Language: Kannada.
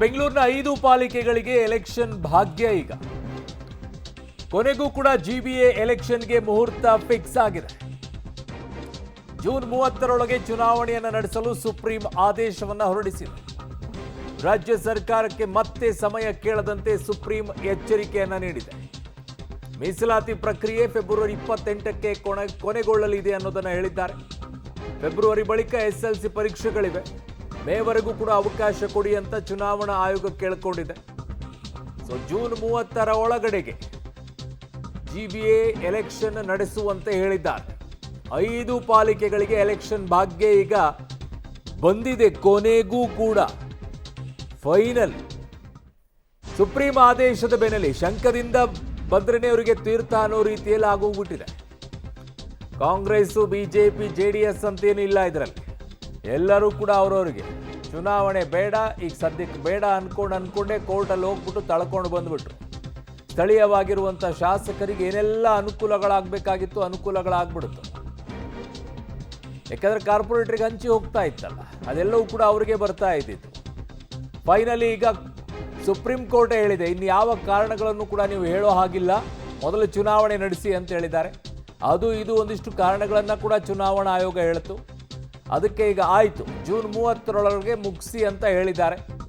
ಬೆಂಗಳೂರಿನ 5 ಪಾಲಿಕೆಗಳಿಗೆ ಎಲೆಕ್ಷನ್ ಭಾಗ್ಯ ಈಗ ಕೊನೆಗೂ ಕೂಡ ಜಿಬಿಎ ಎಲೆಕ್ಷನ್ಗೆ ಮುಹೂರ್ತ ಫಿಕ್ಸ್ ಆಗಿದೆ. ಜೂನ್ 30ರೊಳಗೆ ಚುನಾವಣೆಯನ್ನು ನಡೆಸಲು ಸುಪ್ರೀಂ ಆದೇಶವನ್ನು ಹೊರಡಿಸಿದೆ. ರಾಜ್ಯ ಸರ್ಕಾರಕ್ಕೆ ಮತ್ತೆ ಸಮಯ ಕೇಳದಂತೆ ಸುಪ್ರೀಂ ಎಚ್ಚರಿಕೆಯನ್ನು ನೀಡಿದೆ. ಮೀಸಲಾತಿ ಪ್ರಕ್ರಿಯೆ ಫೆಬ್ರವರಿ 28ಕ್ಕೆ ಕೊನೆಗೊಳ್ಳಲಿದೆ ಅನ್ನೋದನ್ನು ಹೇಳಿದ್ದಾರೆ. ಫೆಬ್ರವರಿ ಬಳಿಕ ಎಸ್ಎಲ್ಸಿ ಪರೀಕ್ಷೆಗಳಿವೆ. ಮೇವರೆಗೂ ಕೂಡ ಅವಕಾಶ ಕೊಡಿ ಅಂತ ಚುನಾವಣಾ ಆಯೋಗ ಕೇಳಿಕೊಂಡಿದೆ. ಸೊ ಜೂನ್ 30ರ ಒಳಗಡೆಗೆ ಜಿಬಿಎ ಎಲೆಕ್ಷನ್ ನಡೆಸುವಂತೆ ಹೇಳಿದ್ದಾರೆ. 5 ಪಾಲಿಕೆಗಳಿಗೆ ಎಲೆಕ್ಷನ್ ಭಾಗ್ಯ ಈಗ ಬಂದಿದೆ. ಕೊನೆಗೂ ಕೂಡ ಫೈನಲ್ ಸುಪ್ರೀಂ ಆದೇಶದ ಬೆನ್ನಲ್ಲೇ ಶಂಕದಿಂದ ಬಂದ್ರೇನೆ ಅವರಿಗೆ ತೀರ್ಥ ಅನ್ನೋ ರೀತಿಯಲ್ಲಿ ಆಗೋಗ್ಬಿಟ್ಟಿದೆ. ಕಾಂಗ್ರೆಸ್, ಬಿಜೆಪಿ, ಜೆಡಿಎಸ್ ಅಂತೇನಿಲ್ಲ ಇದರಲ್ಲಿ. ಎಲ್ಲರೂ ಕೂಡ ಅವರವರಿಗೆ ಚುನಾವಣೆ ಬೇಡ, ಈಗ ಸದ್ಯಕ್ಕೆ ಬೇಡ ಅನ್ಕೊಂಡೇ ಕೋರ್ಟಲ್ಲಿ ಹೋಗ್ಬಿಟ್ಟು ತಳ್ಕೊಂಡು ಬಂದ್ಬಿಟ್ರು. ಸ್ಥಳೀಯವಾಗಿರುವಂಥ ಶಾಸಕರಿಗೆ ಏನೆಲ್ಲ ಅನುಕೂಲಗಳಾಗಬೇಕಾಗಿತ್ತು ಅನುಕೂಲಗಳಾಗ್ಬಿಡುತ್ತೆ. ಯಾಕಂದ್ರೆ ಕಾರ್ಪೊರೇಟರ್ಗೆ ಹಂಚಿ ಹೋಗ್ತಾ ಇತ್ತಲ್ಲ, ಅದೆಲ್ಲವೂ ಕೂಡ ಅವರಿಗೆ ಬರ್ತಾ ಇದ್ದಿತ್ತು. ಫೈನಲಿ ಈಗ ಸುಪ್ರೀಂ ಕೋರ್ಟ್ ಹೇಳಿದೆ, ಇನ್ನು ಯಾವ ಕಾರಣಗಳನ್ನು ಕೂಡ ನೀವು ಹೇಳೋ ಹಾಗಿಲ್ಲ, ಮೊದಲು ಚುನಾವಣೆ ನಡೆಸಿ ಅಂತ ಹೇಳಿದ್ದಾರೆ. ಅದು ಇದು ಒಂದಿಷ್ಟು ಕಾರಣಗಳನ್ನು ಕೂಡ ಚುನಾವಣಾ ಆಯೋಗ ಹೇಳಿತು. ಅದಕ್ಕೆ ಈಗ ಆಯಿತು, ಜೂನ್ 30ರೊಳಗೆ ಮುಗಿಸಿ ಅಂತ ಹೇಳಿದ್ದಾರೆ.